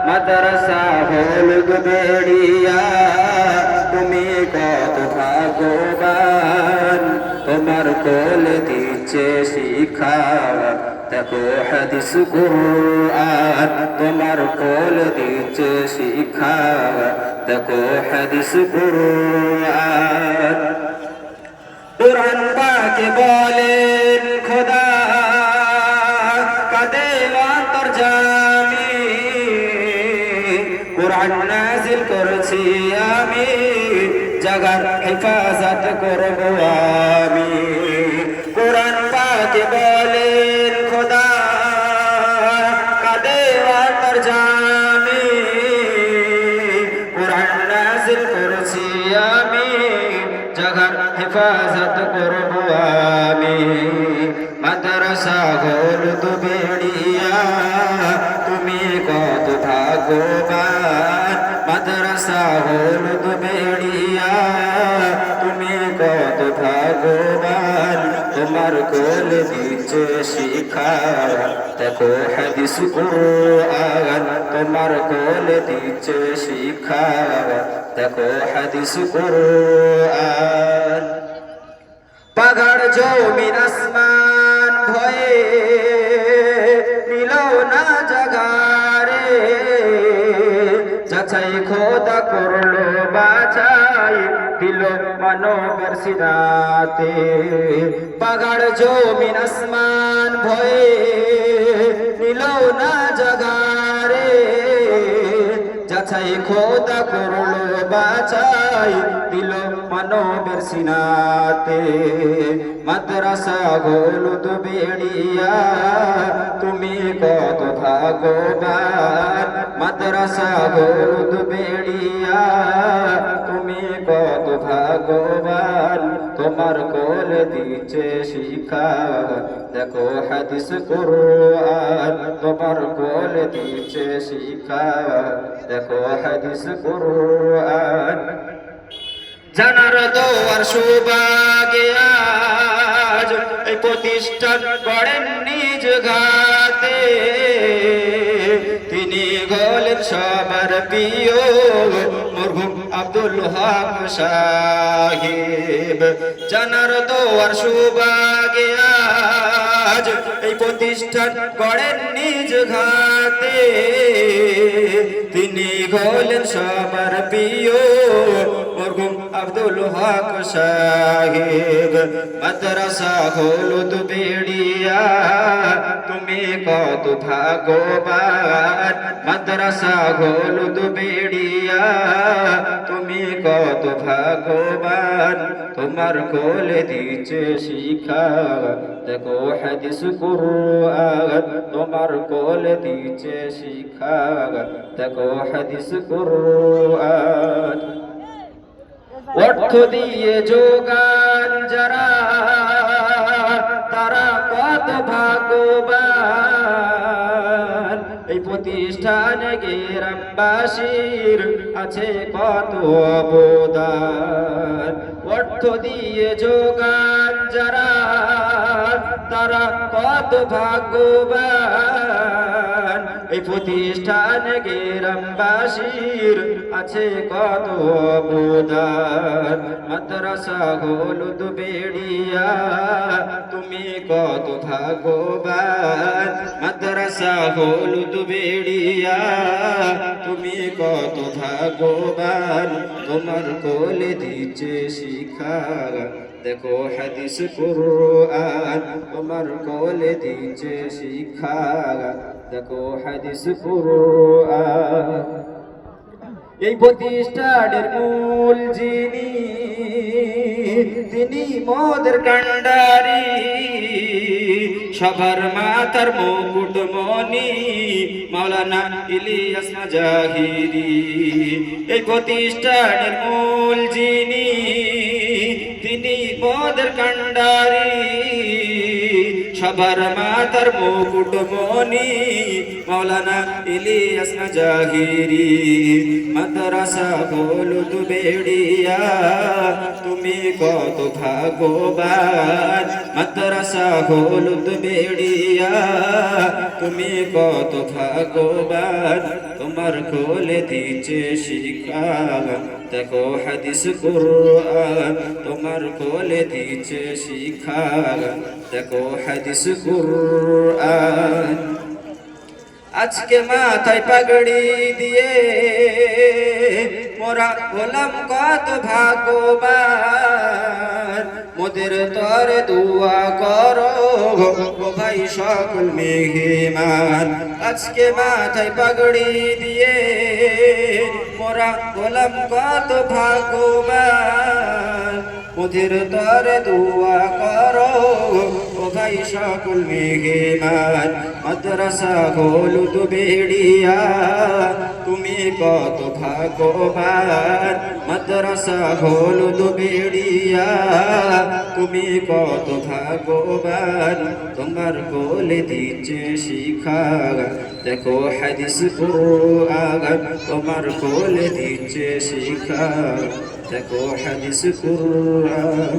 মাদ্রাসা হলুদ বেড়িয়া তুমি কত ভাগ্যবান তোমার কোল দিচ্ছে শিক্ষা দেখো হাদিস কুরআন তোমার কোল দিচ্ছে শিক্ষা দেখো হাদিস কুরআন কুরআন পাকে বলেন খোদা কাদে অন্তর্যামী কুরআন নাযিল করেছি আমি জাগার হেফাজত করব আমি কুরআন পাকে বলেন খোদা কাদে অন্তর্যামী কুরআন নাযিল করেছি আমি জাগার হেফাজত করব আমি মাদ্রাসা হলুদ বেড়িয়া তুমি কত ভাগ্যবান মাদ্রাসা হলুদ বেড়িয়া তুমি কত ভাগ্যবান তোমার কোল দিচ্ছে শিক্ষা দেখো হাদিস কুরআন তোমার কোল দিচ্ছে শিক্ষা দেখো হাদিস কুরআন পাহাড় জমিন আসমান ভয়ে নিল না জাগারে যাচাই খোদা করলো বাছাই দিল মানবের সিনাতে পাহাড় জমিন আসমান ভয়ে নিল না জাগারে যাচাই খোদা করলো বাছাই দিল মানবের সিনাতে মাদ্রাসা হলুদ বেড়িয়া তুমি কত ভাগ্যবান মাদ্রাসা হলুদ বেড়িয়া তুমি কত ভাগ্যবান তোমার কোল দিচ্ছে শিক্ষা দেখো হাদিস কুরআন তোমার কোল দিচ্ছে শিক্ষা দেখো হাদিস কুরআন জানার দোয়ার সৌভাগ্যে আজ এই প্রতিষ্ঠান করেন নিজ ঘাতে তিনি হলেন সবার প্রিয় মরহুম আব্দুল হক সাহেব জানার দোয়ার সৌভাগ্যে আজ এই প্রতিষ্ঠান করেন নিজ ঘাতে তিনি হলেন সবার প্রিয় মরহুম আব্দুল হক সাহেব মাদ্রাসা হলুদ বেড়িয়া তুমি কত ভাগ্যবান মাদ্রাসা হলুদ বেড়িয়া তুমি কত ভাগ্যবান তোমার কোল দিচ্ছে শিক্ষা দেখো হাদিস কুরআন তোমার কোল দিচ্ছে শিক্ষা দেখো হাদিস কুরআন অর্থ দিয়ে যোগান যারা তারা কত ভাগ্যবান এই প্রতিষ্ঠানে গ্রামবাসীর আছে কত অবদান অর্থ দিয়ে যোগান যারা তারা কত ভাগ্যবান এই প্রতিষ্ঠানে গ্রামবাসীর আছে কত অবদান মাদ্রাসা হলুদ বেড়িয়া তুমি কত ভাগ্যবান মাদ্রাসা হলুদ বেড়িয়া তুমি কত ভাগ্যবান তোমার কোল দিচ্ছে শিক্ষা দেখো হাদিস কুরআন তোমার কোল দিচ্ছে শিক্ষা দেখো হাদিস কুরআন এই প্রতিষ্ঠানের মূল যিনি তিনি মোদের কান্ডারি সবার মাথার মুকুট মনি মাওলানা ইলিয়াস মাজাহিরি এই প্রতিষ্ঠানের মূল যিনি তিনি মোদের কান্ডারি সবার মাতার মুকুটমণি মাওলানা ইলিয়াস জাহিরি মাদ্রাসা হলুদ বেড়িয়া তুমি কত ভাগ্যবান মাদ্রাসা হলুদ বেড়িয়া তুমি কত ভাগ্যবান তোমার কোলে দিচ্ছে শিক্ষা দেখো হাদিস কুরআন তোমার কোলে দিচ্ছে শিক্ষা দেখো হাদিস কুরআন আজকে মাথায় পাগড়ি দিয়ে মোরা হলাম কত ভাগ্যবান মোদের তরে দুয়া করো ও ভাই সকল মেহমান আজকে মাথায় পাগড়ি দিয়ে মোরা হলাম কত ভাগ্যবান মোদের তরে দুয়া করো ও ভাই সকল মেহমান মাদ্রাসা হলুদ বেড়িয়া তুমি কত ভাগ্যবান মাদ্রাসা হলুদ বেড়িয়া তুমি কত ভাগ্যবান তোমার কোলে দিচ্ছে শিক্ষা দেখো হাদিস কুরআন তোমার কোলে দিচ্ছে শিক্ষা দেখো হাদিস কুরআন